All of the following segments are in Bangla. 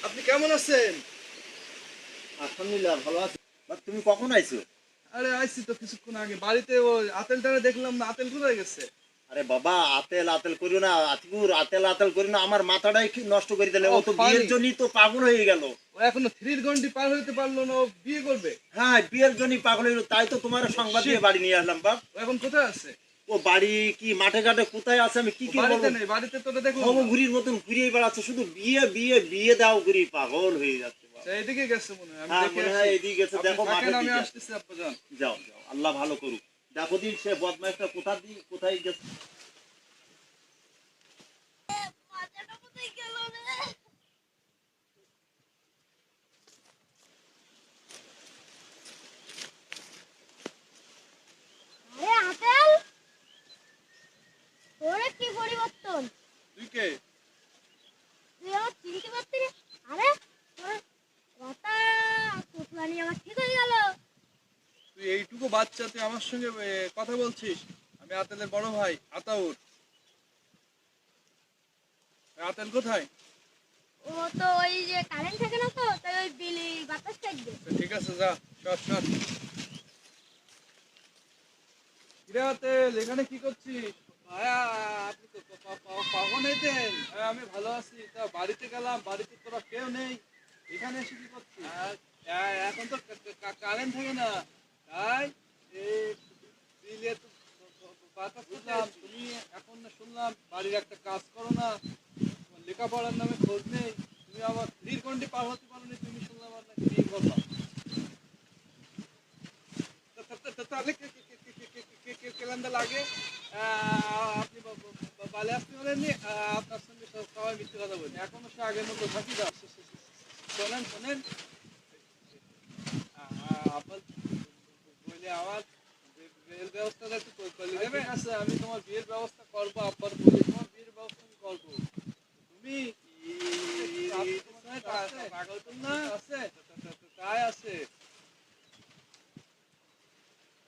আপনি কেমন আছেন? আলহামদুলিল্লাহ ভালো আছি। তুমি কখন আইছো? আরে আইছি তো কিছুক্ষণ আগে। বাড়িতে ওই আতেলটারে দেখলাম না, আতেল কোথায় গেছে? আরে বাবা, আতেল আতেল করিও না, আতিকুর আতেল আতেল করি না, আমার মাথাটাই কি নষ্ট করে দিলে। ও ও তো বিয়ের ফানি। জন্যই তো পাগল হয়ে গেল। ও এখনো 3 গন্ডি পার হইতে পারলো না, ও বিয়ে করবে? হ্যাঁ, বিয়ের জন্যই পাগল হয়ে গেল, তাই তো তোমার সংবাদ দিয়ে শিট! বাড়ি নিয়ে আসলাম বাপ। ও এখন কোথায় আছে? ও বাড়ি কি মাঠে ঘাটে কোথায় আছে আমি কি ও কি বাড়িতে বলবো। নেই, বাড়িতে তো ওটা দেখলাম না। ভবঘুরির মতন ঘুরিয়ে বেড়াচ্ছে, শুধু বিয়ে বিয়ে বিয়ে দাও ঘুরি, পাগল হয়ে যাচ্ছে বাপ। আচ্ছা, এদিকে গেছে মনে হয়, আমি হ্যাঁ দেখে মনে আসি। হয় এদিকে গেছে, আপনি দেখো থাকেন, মাঠের আমি দিকে। আসতেছি আব্বাজান। যাও যাও, আল্লাহ ভালো করুক। দেখো দিন সে বদমাইশটা কোথায় গেছে। মাথাটা কোথায় গেল রে? আরে আপেল, তোর কি পরিবর্তন? তুই কে? তুই আমার চিনতে পারতি না? আরে তোর কথা কুটলানি আমার ঠিক হয়ে গেল। তুই এইটুকু বাচ্চা, তুই আমার সঙ্গে কথা বলছিস? আমি আতেলের বড় ভাই আতাউর। আতেল কোথায়? ও তো ওই যে কারেন্ট থাকে না, তো তাই ওই বিলি বাতাস থাকবে। তো ঠিক আছে, যা, সর। কিরে আতেল, এখানে কি করছিস? ভাইয়া, আপনি তো কখন এলেন? আমি ভালো আছি। তা বাড়িতে গেলাম, বাড়িতে তোরা কেউ নেই, এখানে এসে কি করছিস? এখন তো কারেন্ট থাকে না, তাই এই বিলে তো বাতাস বুঝলাম, তুমি এখন না শুনলাম বাড়ির একটা কাজ করো না, তোমার লেখাপড়ার নামে খোঁজ নেই, তুমি আবার 3 গন্ডি পার হতে পারো নি, তুমি শুনলাম আর নাকি বিয়ে করবা। তাহলে কেলেন্দা লাগে। আপনি বালে আসতে বলেননি, আপনার সঙ্গে সবাই মিথ্যে কথা বলি। এখনো সে আগের মতো থাকি না। শোনেন আপনার বলে আমার রেল ব্যবস্থাটা একটু করে দেবে। ঠিক আছে, আমি তোমার বিয়ের ব্যবস্থা করবো, আব্বার বলি তোমার বিয়ের ব্যবস্থা আমি করবো। তুমি পাগল তো না, আছে? তাই আছে।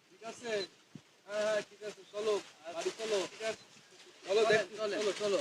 ঠিক আছে, হ্যাঁ ঠিক আছে, চলো বাড়ি চলো। ঠিক আছে, চলো দেখ, চলেন। চলো।